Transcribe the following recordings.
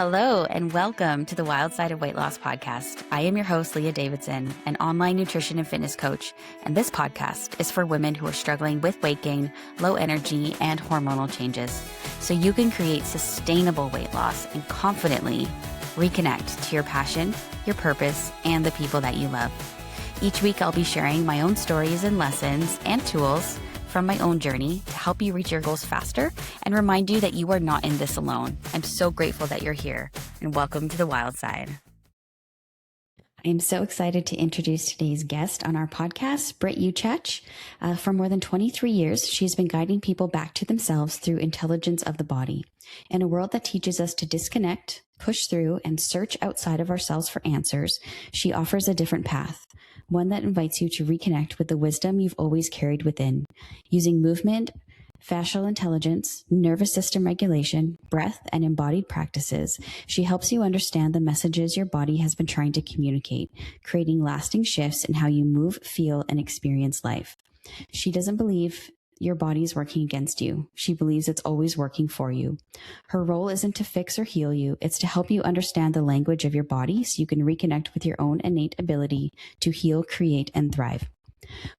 Hello, and welcome to the Wild Side of Weight Loss podcast. I am your host, Leah Davidson, an online nutrition and fitness coach, and this podcast is for women who are struggling with weight gain, low energy, and hormonal changes, so you can create sustainable weight loss and confidently reconnect to your passion, your purpose, and the people that you love. Each week, I'll be sharing my own stories and lessons and tools from my own journey to help you reach your goals faster and remind you that you are not in this alone. I'm so grateful that you're here, and welcome to the Wild Side. I am so excited to introduce today's guest on our podcast, Britt Uchach. For more than 23 years, she's been guiding people back to themselves through intelligence of the body. In a world that teaches us to disconnect, push through, and search outside of ourselves for answers, she offers a different path. One that invites you to reconnect with the wisdom you've always carried within. Using movement, fascial intelligence, nervous system regulation, breath, and embodied practices, she helps you understand the messages your body has been trying to communicate, creating lasting shifts in how you move, feel, and experience life. She doesn't believe your body is working against you. She believes it's always working for you. Her role isn't to fix or heal you. It's to help you understand the language of your body so you can reconnect with your own innate ability to heal, create, and thrive.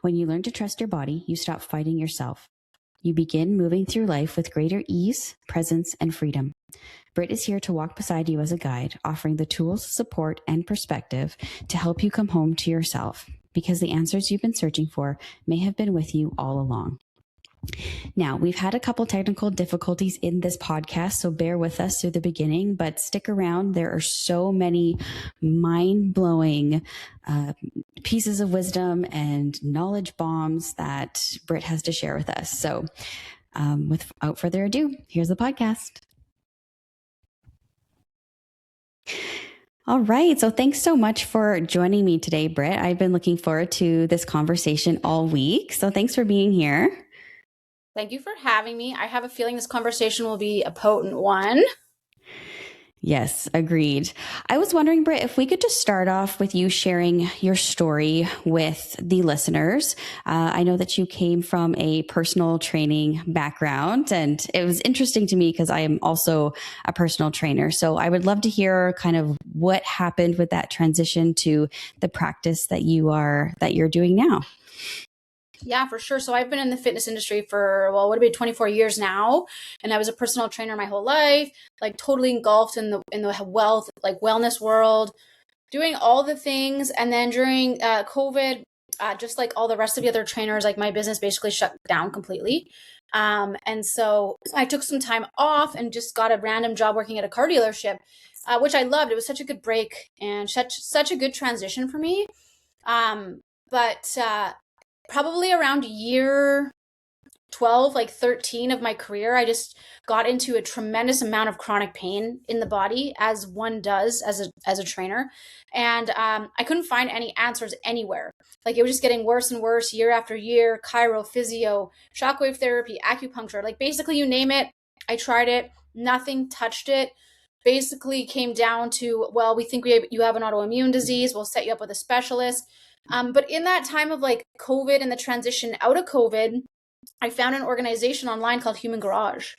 When you learn to trust your body, you stop fighting yourself. You begin moving through life with greater ease, presence, and freedom. Britt is here to walk beside you as a guide, offering the tools, support, and perspective to help you come home to yourself, because the answers you've been searching for may have been with you all along. Now, we've had a couple technical difficulties in this podcast, so bear with us through the beginning, but stick around. There are so many mind-blowing pieces of wisdom and knowledge bombs that Britt has to share with us. So without further ado, here's the podcast. All right. So thanks so much for joining me today, Britt. I've been looking forward to this conversation all week. So thanks for being here. Thank you for having me. I have a feeling this conversation will be a potent one. Yes, agreed. I was wondering, Britt, if we could just start off with you sharing your story with the listeners. I know that you came from a personal training background, and it was interesting to me because I am also a personal trainer. So I would love to hear kind of what happened with that transition to the practice that you're doing now. Yeah, for sure. So I've been in the fitness industry for, what would it be, 24 years now. And I was a personal trainer my whole life, like totally engulfed in the wellness world, doing all the things. And then during COVID, just like all the rest of the other trainers, like my business basically shut down completely. And so I took some time off and just got a random job working at a car dealership, which I loved. It was such a good break and such a good transition for me. But probably around year 12, like 13 of my career, I just got into a tremendous amount of chronic pain in the body, as one does as a trainer. And I couldn't find any answers anywhere. Like it was just getting worse and worse year after year. Chiro, physio, shockwave therapy, acupuncture, like basically you name it, I tried it. Nothing touched it. Basically came down to, well, we think you have an autoimmune disease. We'll set you up with a specialist. But in that time of like COVID and the transition out of COVID, I found an organization online called Human Garage.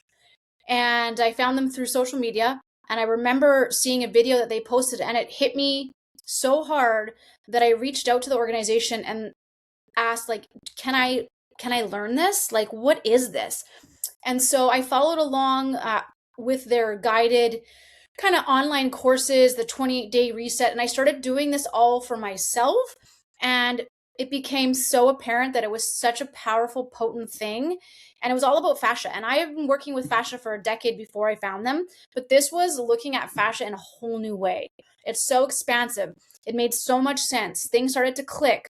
And I found them through social media. And I remember seeing a video that they posted, and it hit me so hard that I reached out to the organization and asked, like, can I learn this? Like, what is this? And so I followed along with their guided kind of online courses, the 28-day reset. And I started doing this all for myself. And it became so apparent that it was such a powerful, potent thing. And it was all about fascia. And I have been working with fascia for a decade before I found them. But this was looking at fascia in a whole new way. It's so expansive. It made so much sense. Things started to click.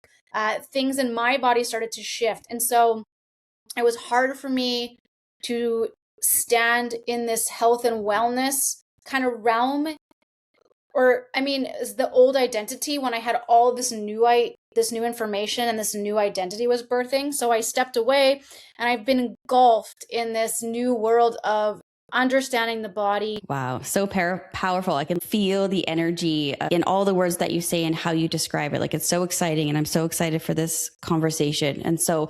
Things in my body started to shift. And so it was hard for me to stand in this health and wellness kind of realm. Or, I mean, the old identity when I had all this new information and this new identity was birthing. So I stepped away and I've been engulfed in this new world of understanding the body. Wow, so powerful. I can feel the energy in all the words that you say and how you describe it. Like, it's so exciting, and I'm so excited for this conversation. And so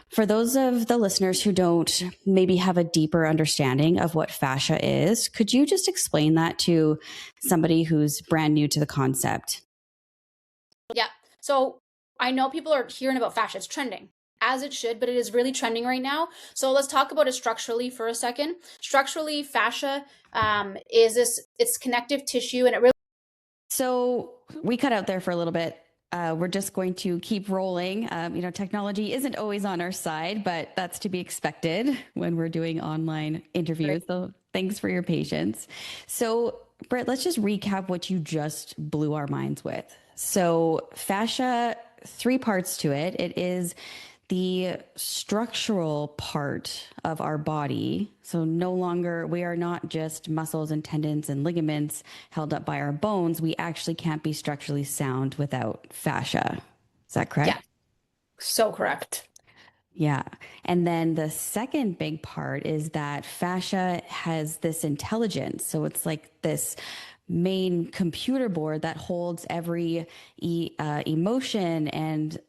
for those of the listeners who don't maybe have a deeper understanding of what fascia is, could you just explain that to somebody who's brand new to the concept? Yeah. So I know people are hearing about fascia. It's trending, as it should, but it is really trending right now. So let's talk about it structurally for a second. Structurally, fascia it's connective tissue, and it really. So we cut out there for a little bit. We're just going to keep rolling. Technology isn't always on our side, but that's to be expected when we're doing online interviews. So thanks for your patience. So, Britt, let's just recap what you just blew our minds with. So, fascia, three parts to it. It is the structural part of our body. So no longer, we are not just muscles and tendons and ligaments held up by our bones. We actually can't be structurally sound without fascia. Is that correct? Yeah, so correct. Yeah. And then the second big part is that fascia has this intelligence. So it's like this main computer board that holds every emotion and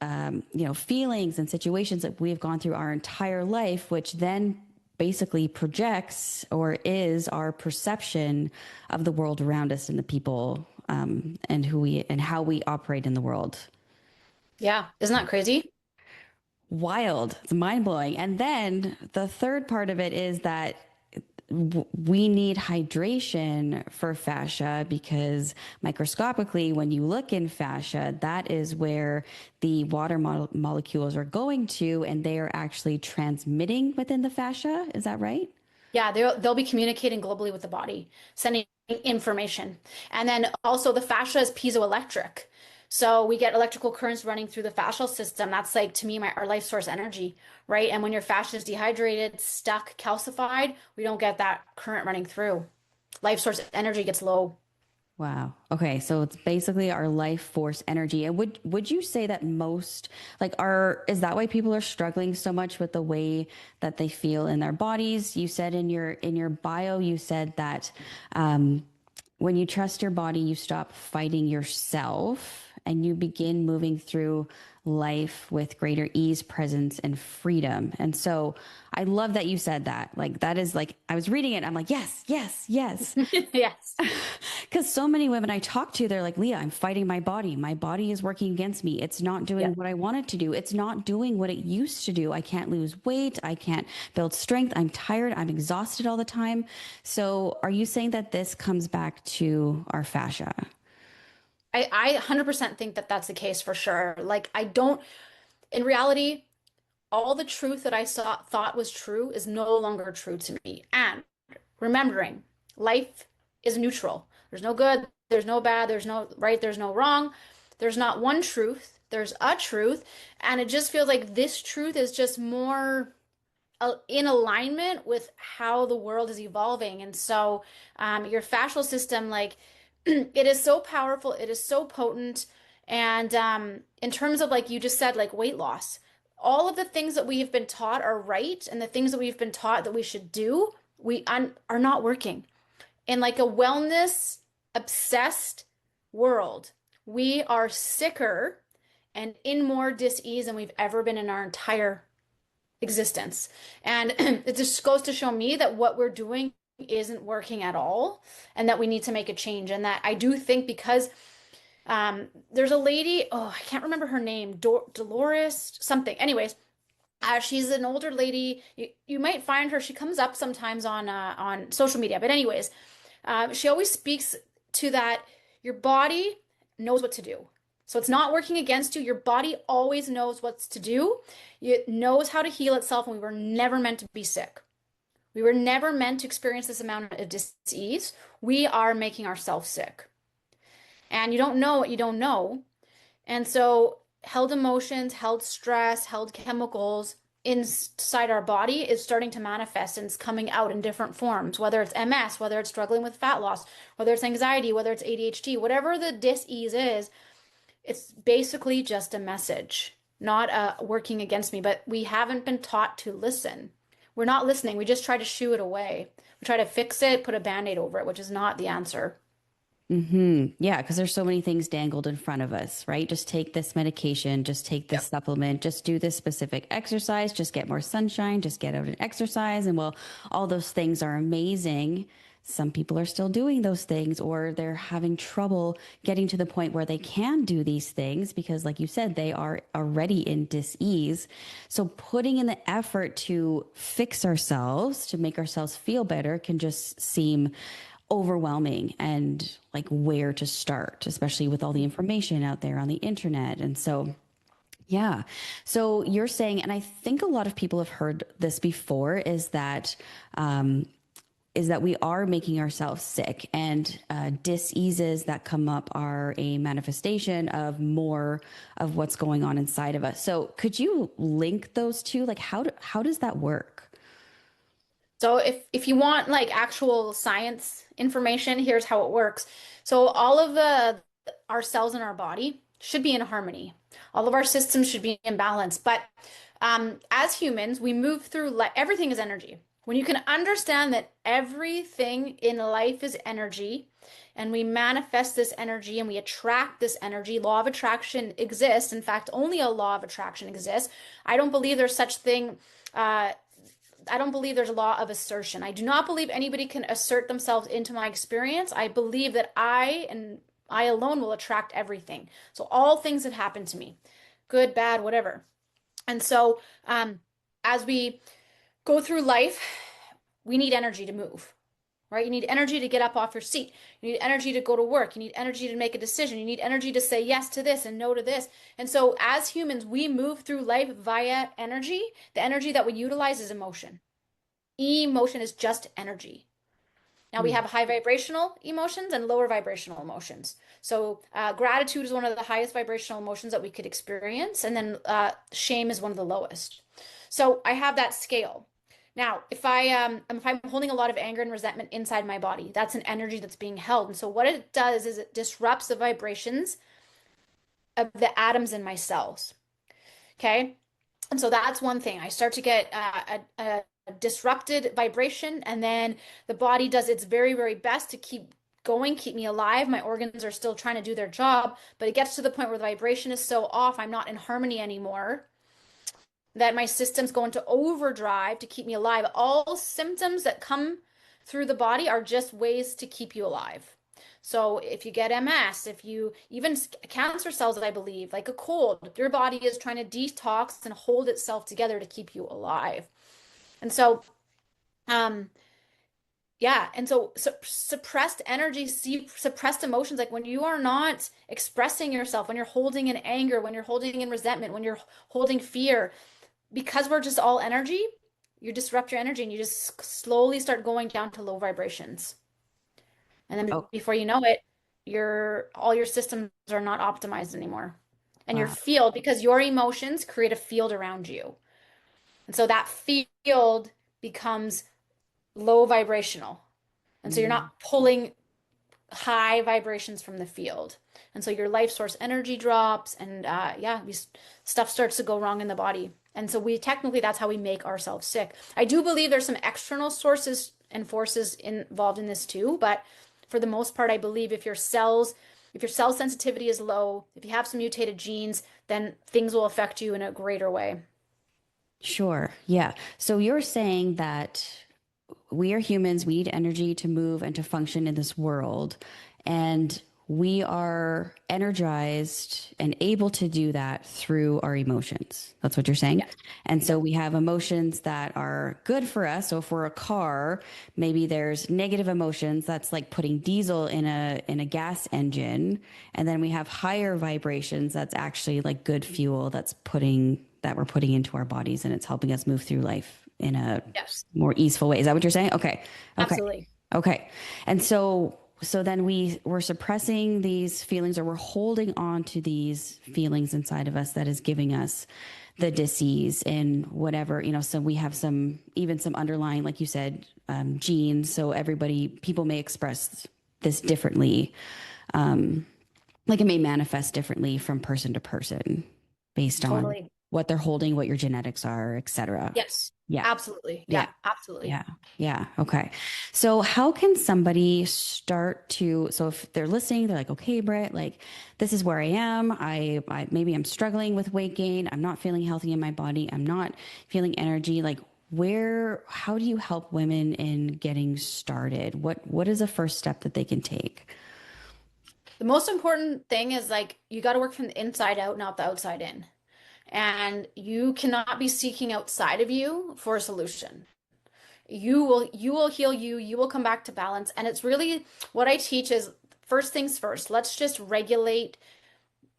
feelings and situations that we've gone through our entire life, which then basically projects or is our perception of the world around us and the people and how we operate in the world. Yeah, isn't that crazy? Wild. It's mind blowing. And then the third part of it is that we need hydration for fascia because microscopically, when you look in fascia, that is where the water molecules are going to, and they are actually transmitting within the fascia. Is that right? Yeah, they'll be communicating globally with the body, sending information. And then also the fascia is piezoelectric. So we get electrical currents running through the fascial system. That's like, to me, our life source energy, right? And when your fascia is dehydrated, stuck, calcified, we don't get that current running through. Life source energy gets low. Wow. Okay. So it's basically our life force energy. And would you say that most is that why people are struggling so much with the way that they feel in their bodies? You said in your bio, you said that when you trust your body, you stop fighting yourself and you begin moving through life with greater ease, presence, and freedom. And so I love that you said that. Like, that is like, I was reading it. I'm like, yes, yes, yes. Yes. Because so many women I talk to, they're like, Leah, I'm fighting my body. My body is working against me. It's not doing what I want it to do. It's not doing what it used to do. I can't lose weight. I can't build strength. I'm tired. I'm exhausted all the time. So are you saying that this comes back to our fascia? I 100% think that that's the case for sure. Like, in reality, all the truth that thought was true is no longer true to me. And remembering, life is neutral. There's no good, there's no bad, there's no right, there's no wrong. There's not one truth, there's a truth. And it just feels like this truth is just more in alignment with how the world is evolving. And so your fascial system, like, it is so powerful, it is so potent. And in terms of, like you just said, like weight loss, all of the things that we have been taught are right, and the things that we've been taught that we should do, are not working. In like a wellness obsessed world, we are sicker and in more dis-ease than we've ever been in our entire existence. And it just goes to show me that what we're doing isn't working at all, and that we need to make a change. And that I do think, because there's a lady, oh, I can't remember her name, Dolores something. Anyways, she's an older lady. You might find her. She comes up sometimes on social media. But anyways, she always speaks to that your body knows what to do. So it's not working against you. Your body always knows what to do. It knows how to heal itself, and we were never meant to be sick. We were never meant to experience this amount of dis-ease. We are making ourselves sick. And you don't know what you don't know. And so held emotions, held stress, held chemicals inside our body is starting to manifest, and it's coming out in different forms, whether it's MS, whether it's struggling with fat loss, whether it's anxiety, whether it's ADHD, whatever the dis-ease is, it's basically just a message, not working against me. But we haven't been taught to listen. We're not listening. We just try to shoo it away. We try to fix it, put a band-aid over it, which is not the answer. Yeah, because there's so many things dangled in front of us, right? Just take this medication, just take this Yep. supplement, just do this specific exercise, just get more sunshine, just get out and exercise. And well, all those things are amazing. Some people are still doing those things, or they're having trouble getting to the point where they can do these things because, like you said, they are already in dis-ease. So putting in the effort to fix ourselves, to make ourselves feel better, can just seem overwhelming and like where to start, especially with all the information out there on the internet. And so, yeah. So you're saying, and I think a lot of people have heard this before, is that we are making ourselves sick, and diseases that come up are a manifestation of more of what's going on inside of us. So could you link those two? Like how does that work? So if you want like actual science information, here's how it works. So all of the our cells in our body should be in harmony. All of our systems should be in balance. But as humans, we move through everything is energy. When you can understand that everything in life is energy, and we manifest this energy and we attract this energy, law of attraction exists. In fact, only a law of attraction exists. I don't believe there's such thing. I don't believe there's a law of assertion. I do not believe anybody can assert themselves into my experience. I believe that I and I alone will attract everything. So all things that happen to me, good, bad, whatever. And so as we go through life, we need energy to move, right? You need energy to get up off your seat. You need energy to go to work. You need energy to make a decision. You need energy to say yes to this and no to this. And so as humans, we move through life via energy. The energy that we utilize is emotion. Emotion is just energy. Now we have high vibrational emotions and lower vibrational emotions. So gratitude is one of the highest vibrational emotions that we could experience, and then shame is one of the lowest. So I have that scale. Now, if I'm holding a lot of anger and resentment inside my body, that's an energy that's being held. And so what it does is it disrupts the vibrations of the atoms in my cells. Okay? And so that's one thing. I start to get a disrupted vibration, and then the body does its very, very best to keep going, keep me alive. My organs are still trying to do their job, but it gets to the point where the vibration is so off, I'm not in harmony anymore, that my system's go into overdrive to keep me alive. All symptoms that come through the body are just ways to keep you alive. So if you get MS, if you even cancer cells, I believe, like a cold, your body is trying to detox and hold itself together to keep you alive. And so, um, yeah, and so suppressed energy, suppressed emotions, like when you are not expressing yourself, when you're holding in anger, when you're holding in resentment, when you're holding fear, because we're just all energy, you disrupt your energy and you just slowly start going down to low vibrations. And then Oh, before you know it, all your systems are not optimized anymore. And your wow. field, because your emotions create a field around you. And so that field becomes low vibrational. And so you're Mm. not pulling high vibrations from the field. And so your life source energy drops, and yeah, stuff starts to go wrong in the body. And so that's how we make ourselves sick. I do believe there's some external sources and forces involved in this too, but for the most part, I believe if your cell sensitivity is low, if you have some mutated genes, then things will affect you in a greater way. Sure. Yeah. So you're saying that we are humans, we need energy to move and to function in this world. And we are energized and able to do that through our emotions. That's what you're saying. Yes. And so Yep. we have emotions that are good for us. So if we're a car, maybe there's negative emotions that's like putting diesel in a gas engine. And then we have higher vibrations that's actually like good fuel that we're putting into our bodies, and it's helping us move through life in a Yes. more easeful way. Is that what you're saying? Okay. Okay. Absolutely. Okay. And so then we're suppressing these feelings, or we're holding on to these feelings inside of us that is giving us the disease and whatever, so we have even some underlying, like you said, genes. So people may express this differently. Like it may manifest differently from person to person based on Totally. what they're holding, what your genetics are, etc. Yes, Yeah. absolutely. Yeah. Yeah, absolutely. Yeah. Yeah. Okay. So how can somebody start to, so if they're listening, they're like, okay, Britt, like this is where I am. I maybe I'm struggling with weight gain. I'm not feeling healthy in my body. I'm not feeling energy. Like how do you help women in getting started? What is a first step that they can take? The most important thing is like you got to work from the inside out, not the outside in. And you cannot be seeking outside of you for a solution. You will heal you, you will come back to balance. And it's really what I teach is first things first. Let's just regulate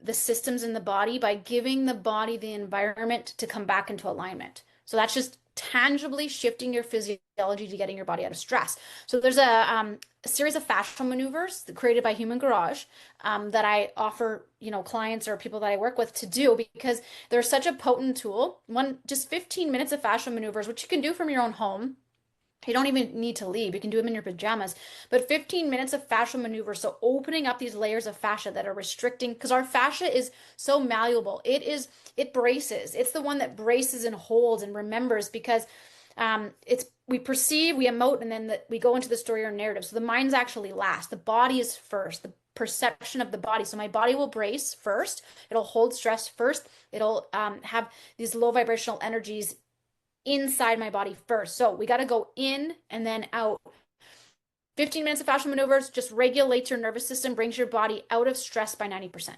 the systems in the body by giving the body the environment to come back into alignment. So that's just tangibly shifting your physiology to getting your body out of stress. So there's a series of fascial maneuvers created by Human Garage that I offer, clients or people that I work with to do because they're such a potent tool. Just 15 minutes of fascial maneuvers, which you can do from your own home. You don't even need to leave. You can do them in your pajamas. But 15 minutes of fascial maneuver. So opening up these layers of fascia that are restricting, because our fascia is so malleable. It braces. It's the one that braces and holds and remembers because we perceive, we emote, and then we go into the story or narrative. So the mind's actually last. The body is first. The perception of the body. So my body will brace first. It'll hold stress first. It'll have these low vibrational energies inside my body first. So we got to go in and then out. 15 minutes of fascial maneuvers just regulates your nervous system, brings your body out of stress by 90%.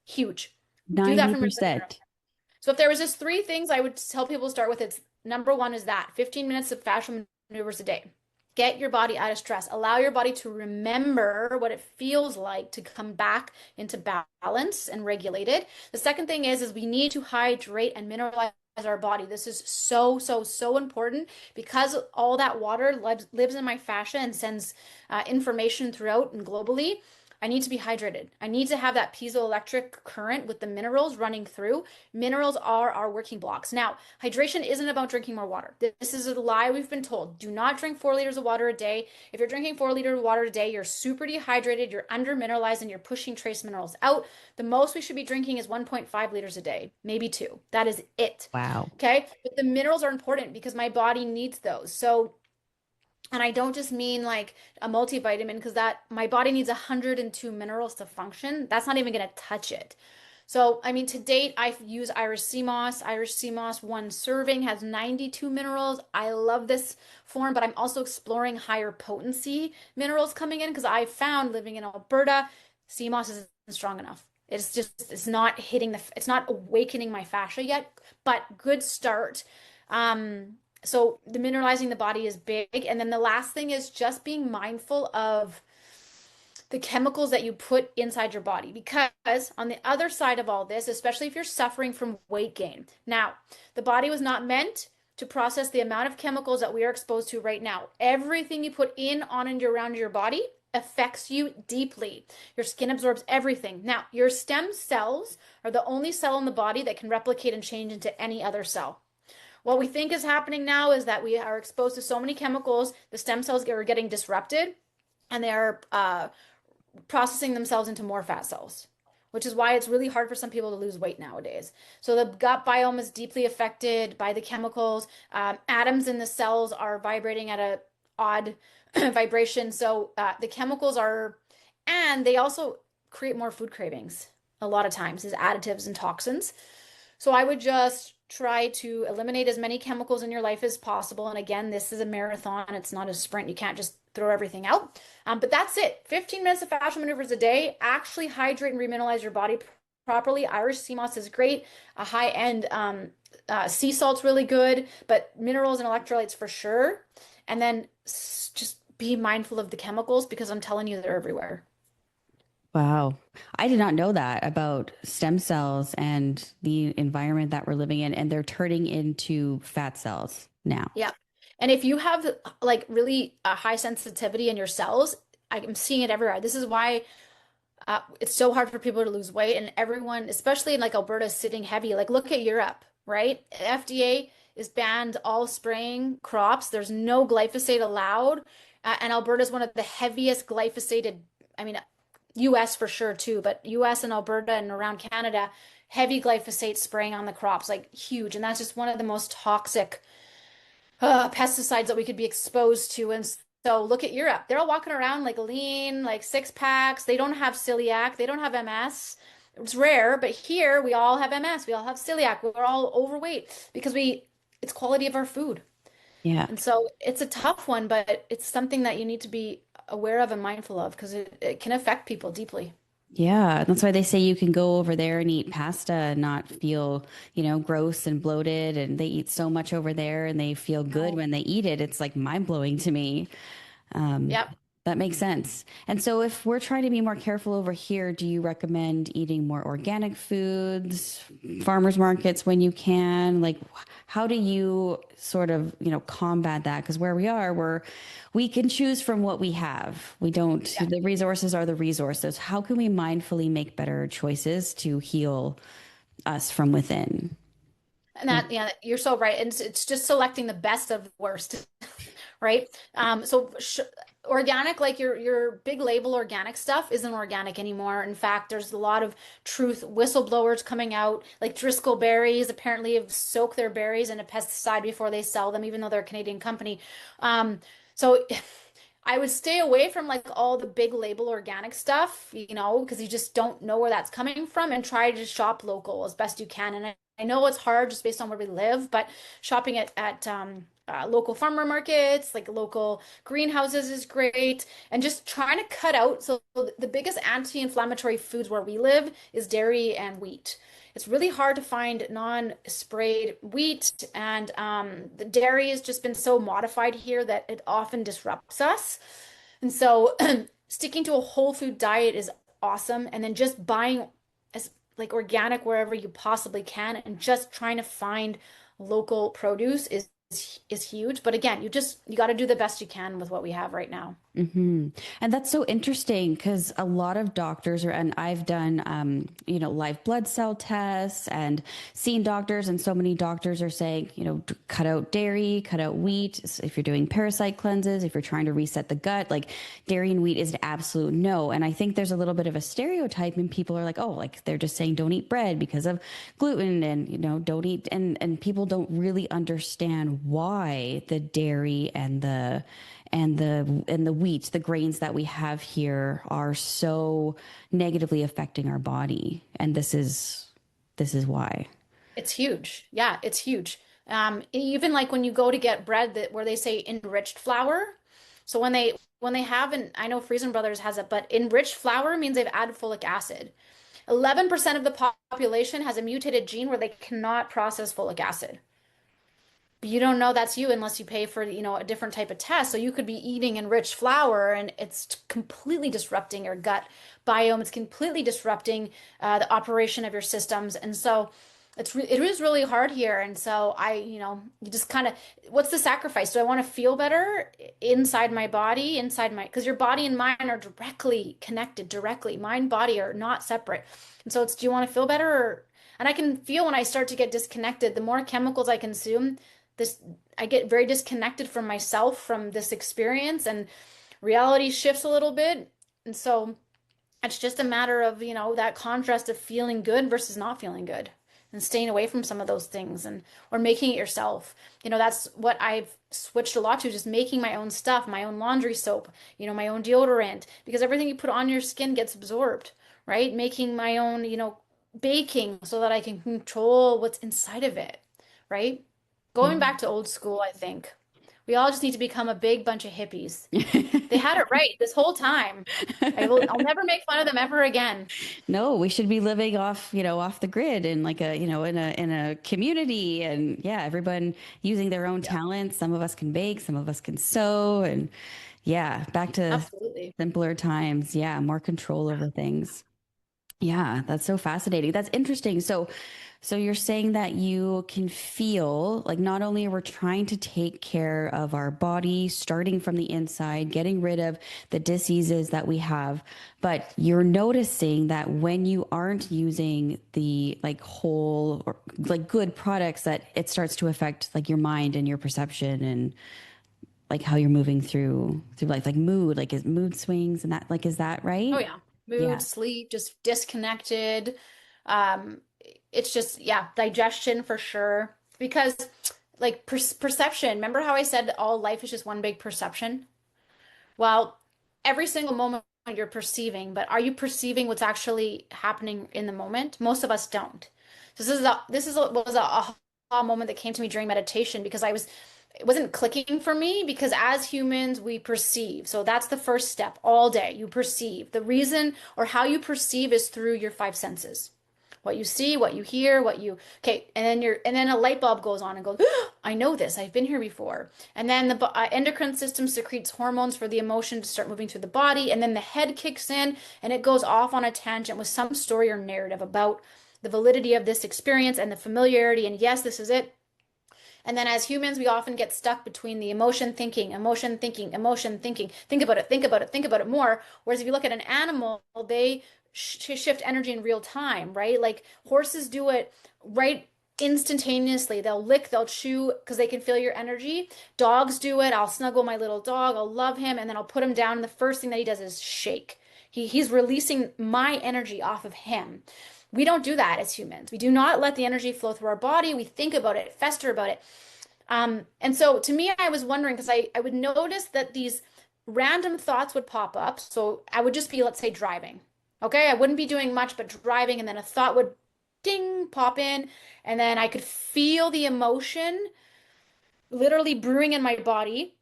Huge. Do that from your living room. 90%. So if there was just three things I would tell people to start with, it's number one is that 15 minutes of fascial maneuvers a day. Get your body out of stress. Allow your body to remember what it feels like to come back into balance and regulated. The second thing is we need to hydrate and mineralize our body. This is so, so, so important because all that water lives in my fascia and sends information throughout and globally. I need to be hydrated. I need to have that piezoelectric current with the minerals running through. Minerals are our working blocks. Now, hydration isn't about drinking more water. This is a lie we've been told. Do not drink 4 liters of water a day. If you're drinking 4 liters of water a day, you're super dehydrated, you're under mineralized, and you're pushing trace minerals out. The most we should be drinking is 1.5 liters a day, maybe 2. That is it. Wow. Okay. But the minerals are important because my body needs those. So, and I don't just mean like a multivitamin because that my body needs 102 minerals to function. That's not even going to touch it. So, I mean, to date, I've used Irish sea moss. Irish sea moss, one serving has 92 minerals. I love this form, but I'm also exploring higher potency minerals coming in because I found living in Alberta, sea moss isn't strong enough. It's not it's not awakening my fascia yet, but good start. So the mineralizing the body is big. And then the last thing is just being mindful of the chemicals that you put inside your body. Because on the other side of all this, especially if you're suffering from weight gain, now the body was not meant to process the amount of chemicals that we are exposed to right now. Everything you put in, on, and around your body affects you deeply. Your skin absorbs everything. Now, your stem cells are the only cell in the body that can replicate and change into any other cell. What we think is happening now is that we are exposed to so many chemicals, the stem cells are getting disrupted, and they are processing themselves into more fat cells, which is why it's really hard for some people to lose weight nowadays. So the gut biome is deeply affected by the chemicals. Atoms in the cells are vibrating at a odd vibration. So the chemicals and they also create more food cravings a lot of times as additives and toxins. So I would just try to eliminate as many chemicals in your life as possible. And again, this is a marathon. It's not a sprint. You can't just throw everything out. But that's it. 15 minutes of fascial maneuvers a day. Actually hydrate and remineralize your body properly. Irish sea moss is great. A high-end sea salt's really good, but minerals and electrolytes for sure. And then just be mindful of the chemicals because I'm telling you, they're everywhere. Wow. I did not know that about stem cells and the environment that we're living in, and they're turning into fat cells now. Yeah. And if you have like really a high sensitivity in your cells, I'm seeing it everywhere. This is why it's so hard for people to lose weight, and everyone, especially in like Alberta, is sitting heavy. Like look at Europe, right? FDA is banned all spraying crops. There's no glyphosate allowed, and Alberta is one of the heaviest glyphosated. I mean, US for sure too, but US and Alberta and around Canada, heavy glyphosate spraying on the crops, like huge. And that's just one of the most toxic pesticides that we could be exposed to. And so look at Europe. They're all walking around like lean, like six packs. They don't have celiac. They don't have MS. It's rare, but here we all have MS. We all have celiac. We're all overweight because it's quality of our food. Yeah. And so it's a tough one, but it's something that you need to be aware of and mindful of because it can affect people deeply. Yeah, that's why they say you can go over there and eat pasta and not feel, gross and bloated. And they eat so much over there and they feel good Oh, when they eat it. It's like mind blowing to me. Um, yep. that makes sense. And so, if we're trying to be more careful over here, do you recommend eating more organic foods, farmers markets when you can? Like, how do you sort of, combat that? Because where we are, we can choose from what we have. We don't, Yeah. the resources are the resources. How can we mindfully make better choices to heal us from within? And that, yeah, you're so right. And it's just selecting the best of the worst, right? So sh Organic, like your big label organic stuff isn't organic anymore. In fact, there's a lot of truth whistleblowers coming out, like Driscoll berries apparently have soaked their berries in a pesticide before they sell them, even though they're a Canadian company. So I would stay away from like all the big label organic stuff, because you just don't know where that's coming from and try to shop local as best you can. And I know it's hard just based on where we live, but shopping at local farmer markets, like local greenhouses is great. And just trying to cut out. So the biggest anti-inflammatory foods where we live is dairy and wheat. It's really hard to find non-sprayed wheat, and the dairy has just been so modified here that it often disrupts us. And so sticking to a whole food diet is awesome, and then just buying as like organic wherever you possibly can, and just trying to find local produce is huge. But again, you got to do the best you can with what we have right now. Hmm. And that's so interesting because a lot of doctors are, and I've done, live blood cell tests and seen doctors, and so many doctors are saying, cut out dairy, cut out wheat. If you're doing parasite cleanses, if you're trying to reset the gut, like dairy and wheat is an absolute no. And I think there's a little bit of a stereotype, and people are like, oh, like they're just saying don't eat bread because of gluten, and don't eat, and people don't really understand why the dairy and the wheat, the grains that we have here are so negatively affecting our body. And this is why. It's huge. Yeah, it's huge. Even like when you go to get bread where they say enriched flour. So when they have, and I know Freezen Brothers has it, but enriched flour means they've added folic acid. 11% of the population has a mutated gene where they cannot process folic acid. But you don't know that's you unless you pay for, a different type of test. So you could be eating enriched flour and it's completely disrupting your gut biome. It's completely disrupting the operation of your systems. And so it is really hard here. And so you just kind of, what's the sacrifice? Do I want to feel better inside my body, because your body and mind are directly connected, directly. Mind, body are not separate. And so do you want to feel better and I can feel when I start to get disconnected, the more chemicals I consume, this I get very disconnected from myself from this experience, and reality shifts a little bit. And so it's just a matter of, that contrast of feeling good versus not feeling good and staying away from some of those things, and or making it yourself. That's what I've switched a lot to, just making my own stuff, my own laundry soap, my own deodorant, because everything you put on your skin gets absorbed, right? Making my own, baking so that I can control what's inside of it, right? Going back to old school, I think. We all just need to become a big bunch of hippies. They had it right this whole time. I'll never make fun of them ever again. No, we should be living off the grid in like in a community, and yeah, everyone using their own Yeah, talents. Some of us can bake, some of us can sew, and yeah, back to absolutely. simpler times. Yeah, more control over things. Yeah, that's so fascinating. That's interesting. So you're saying that you can feel like not only are we trying to take care of our body, starting from the inside, getting rid of the diseases that we have, but you're noticing that when you aren't using the like whole or like good products, that it starts to affect like your mind and your perception and like how you're moving through life, like mood, like is mood swings and that, like, is that Oh right? yeah. mood, sleep, just disconnected. Um, it's just, yeah, digestion for sure. Because like perception, remember how I said all life is just one big perception? Well, every single moment you're perceiving, but are you perceiving what's actually happening in the moment? Most of us don't. So was a aha moment that came to me during meditation because it wasn't clicking for me because as humans we perceive. So that's the first step all day. You perceive. The reason or how you perceive is through your five senses. What you see, what you hear, okay, and then a light bulb goes on and goes, "Oh, I know this. I've been here before." And then the endocrine system secretes hormones for the emotion to start moving through the body, and then the head kicks in and it goes off on a tangent with some story or narrative about the validity of this experience and the familiarity, and yes, this is it. And then as humans, we often get stuck between the emotion thinking, emotion thinking, emotion thinking. Think about it, think about it, think about it more. Whereas if you look at an animal, they shift energy in real time, right? Like horses do it right instantaneously. They'll lick, they'll chew because they can feel your energy. Dogs do it. I'll snuggle my little dog, I'll love him, and then I'll put him down. And the first thing that he does is shake. He's releasing my energy off of him. We don't do that as humans. We do not let the energy flow through our body. We think about it, fester about it. And so to me, I was wondering because I would notice that these random thoughts would pop up. So I would just be, let's say, driving. Okay, I wouldn't be doing much but driving, and then a thought would ding pop in, and then I could feel the emotion literally brewing in my body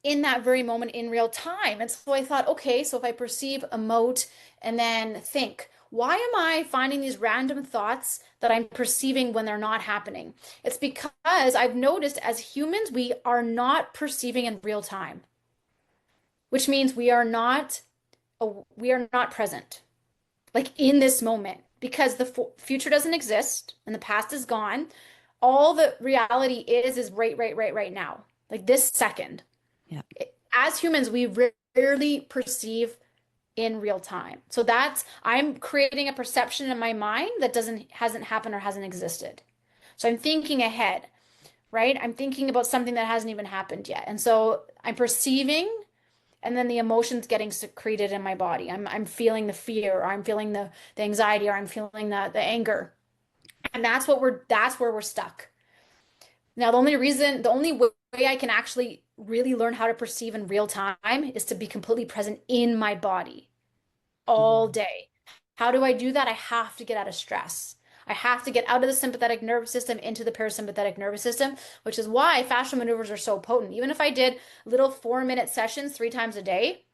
in that very moment in real time. And so I thought, okay, so if I perceive, emote, and then think, why am I finding these random thoughts that I'm perceiving when they're not happening? It's because I've noticed as humans, we are not perceiving in real time, which means we are not present, like in this moment, because the future doesn't exist and the past is gone. All the reality is right now, like this second. Yeah. As humans, we rarely perceive in real time. So I'm creating a perception in my mind that hasn't happened or hasn't existed. So I'm thinking ahead, right? I'm thinking about something that hasn't even happened yet. And so I'm perceiving, and then the emotions getting secreted in my body. I'm feeling the fear, or I'm feeling the anxiety, or I'm feeling the anger. And that's where we're stuck. Now, the only way I can actually really learn how to perceive in real time is to be completely present in my body all Mhm. day. How do I do that? I have to get out of stress. I have to get out of the sympathetic nervous system into the parasympathetic nervous system, which is why fascial maneuvers are so potent. Even if I did little 4-minute sessions 3 times a day,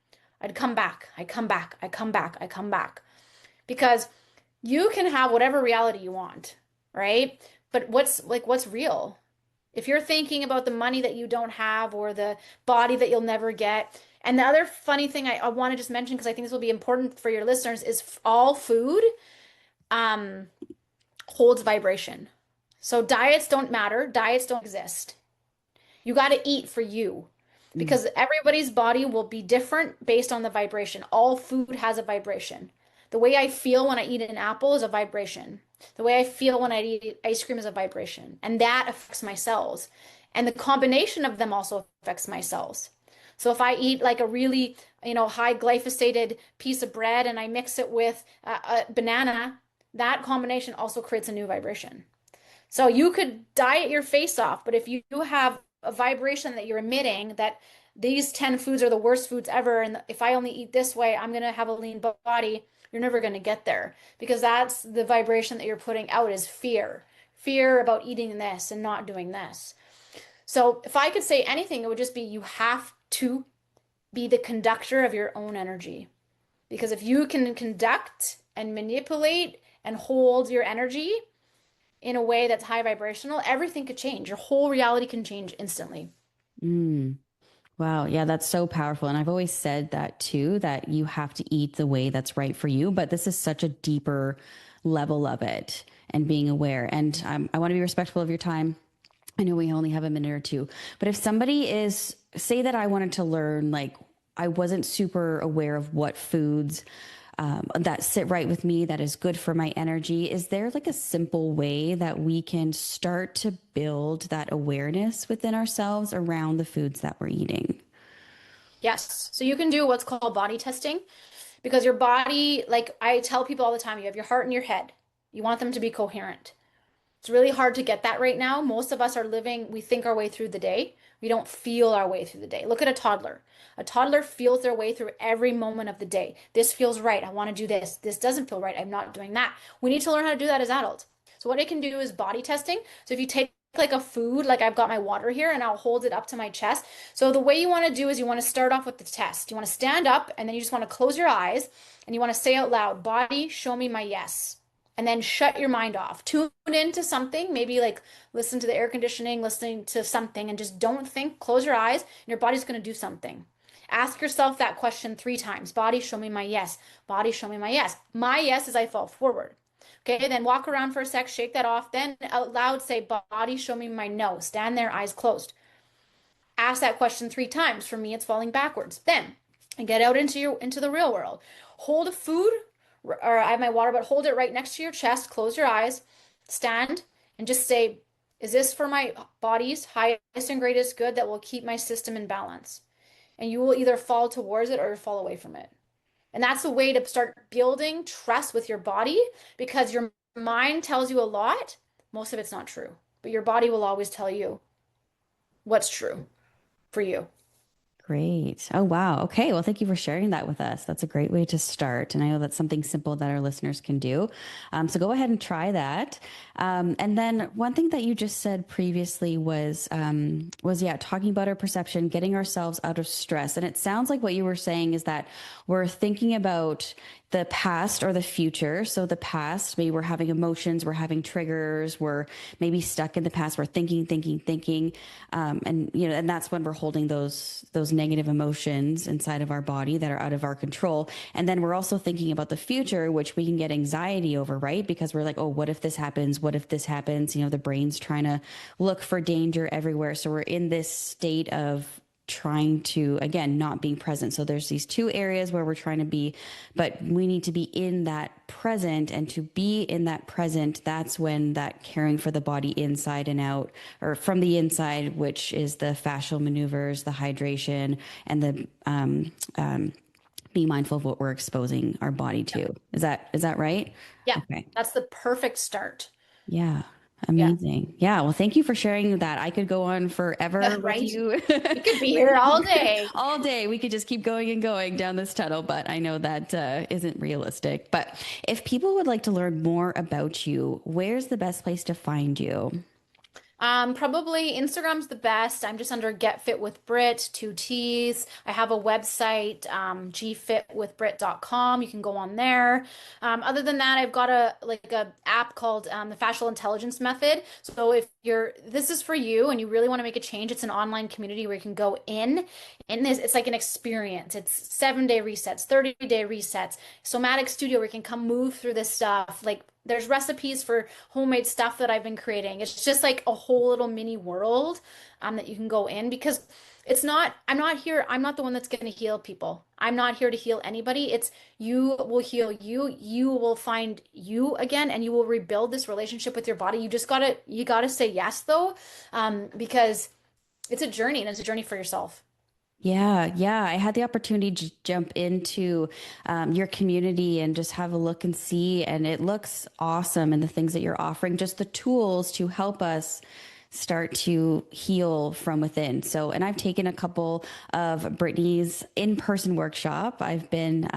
I'd come back. I come back. I come back. I come back. Because you can have whatever reality you want, right? But what's real? If you're thinking about the money that you don't have or the body that you'll never get. And the other funny thing I want to just mention, because I think this will be important for your listeners, is all food um, holds vibration. So diets don't matter, diets don't exist. You got to eat for you Mm. because everybody's body will be different based on the vibration. All food has a vibration. The way I feel when I eat an apple is a vibration. The way I feel when I eat ice cream is a vibration. And that affects my cells. And the combination of them also affects my cells. So if I eat like a really, high glyphosated piece of bread and I mix it with a banana, that combination also creates a new vibration. So you could diet your face off, but if you have a vibration that you're emitting that these 10 foods are the worst foods ever, and if I only eat this way, I'm going to have a lean body, you're never going to get there because that's the vibration that you're putting out is fear. Fear about eating this and not doing this. So if I could say anything, it would just be you have to be the conductor of your own energy. Because if you can conduct and manipulate and hold your energy, in a way that's high vibrational, everything could change. Your whole reality can change instantly. Mm. Wow. Yeah, that's so powerful. And I've always said that too, that you have to eat the way that's right for you. But this is such a deeper level of it and being aware. And I want to be respectful of your time. I know we only have a minute or two, but if somebody say that I wanted to learn, like I wasn't super aware of what foods that sit right with me, that is good for my energy. Is there like a simple way that we can start to build that awareness within ourselves around the foods that we're eating? Yes. So you can do what's called body testing. Because your body, like I tell people all the time, you have your heart and your head. You want them to be coherent. It's really hard to get that right now. Most of us are living, we think our way through the day. We don't feel our way through the day. Look at a toddler. A toddler feels their way through every moment of the day. This feels right. I want to do this. This doesn't feel right. I'm not doing that. We need to learn how to do that as adults. So what I can do is body testing. So if you take like a food, like I've got my water here and I'll hold it up to my chest. So the way you want to do is you want to start off with the test. You want to stand up and then you just want to close your eyes and you want to say out loud, body, show me my yes. And then shut your mind off. Tune into something, maybe like listen to the air conditioning, listening to something, and just don't think. Close your eyes, and your body's going to do something. Ask yourself that question 3 times. Body, show me my yes. Body, show me my yes. My yes is I fall forward. Okay, then walk around for a sec, shake that off. Then out loud say, body, show me my no. Stand there, eyes closed. Ask that question 3 times. For me, it's falling backwards. Then get out into the real world. Hold a food, or I have my water, but hold it right next to your chest. Close your eyes, stand, and just say, is this for my body's highest and greatest good that will keep my system in balance? And you will either fall towards it or fall away from it. And that's the way to start building trust with your body, because your mind tells you a lot. Most of it's not true, but your body will always tell you what's true for you. Great. Oh, wow. Okay. Well, thank you for sharing that with us. That's a great way to start. And I know that's something simple that our listeners can do. So go ahead and try that. And then one thing that you just said previously was yeah, talking about our perception, getting ourselves out of stress. And it sounds like what you were saying is that we're thinking about the past or the future. So the past, maybe we're having emotions, we're having triggers, we're maybe stuck in the past, we're thinking. And you know, and that's when we're holding those negative emotions inside of our body that are out of our control. And then we're also thinking about the future, which we can get anxiety over, right? Because we're like, oh, what if this happens? What if this happens? You know, the brain's trying to look for danger everywhere. So we're in this state of trying to, again, not being present. So there's these two areas where we're trying to be, but we need to be in that present. And to be in that present, that's when that caring for the body inside and out, or from the inside, which is the fascial maneuvers, the hydration, and the being mindful of what we're exposing our body to. Is that right? Yeah, Okay. that's the perfect start. Yeah. Yeah, Amazing. Yeah. Well, thank you for sharing that. I could go on forever with right? you. We could be here all day. All day. We could just keep going and going down this tunnel, but I know that isn't realistic. But if people would like to learn more about you, where's the best place to find you? Probably Instagram's the best. I'm just under Get Fit with Britt, 2 T's. I have a website, gfitwithbritt.com. You can go on there. Other than that, I've got a app called the Fascial Intelligence Method. So if this is for you and you really want to make a change, it's an online community where you can go in this. It's like an experience. It's 7-day resets, 30-day resets, somatic studio where you can come move through this stuff. Like there's recipes for homemade stuff that I've been creating. It's just like a whole little mini world that you can go in, because I'm not here, I'm not the one that's going to heal people. I'm not here to heal anybody. It's you will heal you. You will find you again and you will rebuild this relationship with your body. You gotta say yes though, because it's a journey and it's a journey for yourself. Yeah, yeah. I had the opportunity to jump into your community and just have a look and see, and it looks awesome. And the things that you're offering, just the tools to help us start to heal from within. So, and I've taken a couple of Brittany's in-person workshop. I've been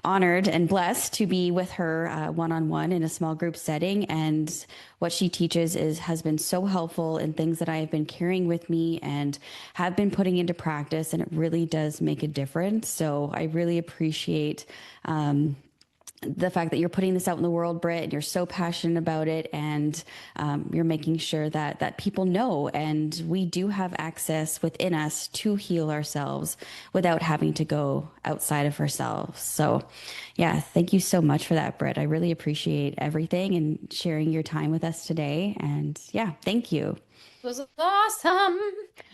honored and blessed to be with her one-on-one in a small group setting. And what she teaches has been so helpful in things that I have been carrying with me and have been putting into practice. And it really does make a difference. So I really appreciate the fact that you're putting this out in the world, Britt, and you're so passionate about it, and you're making sure that people know, and we do have access within us to heal ourselves without having to go outside of ourselves. So, yeah, thank you so much for that, Britt. I really appreciate everything and sharing your time with us today. And yeah, thank you. It was awesome.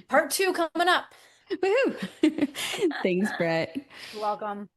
Part 2 coming up. Woohoo! Thanks, Britt. Welcome.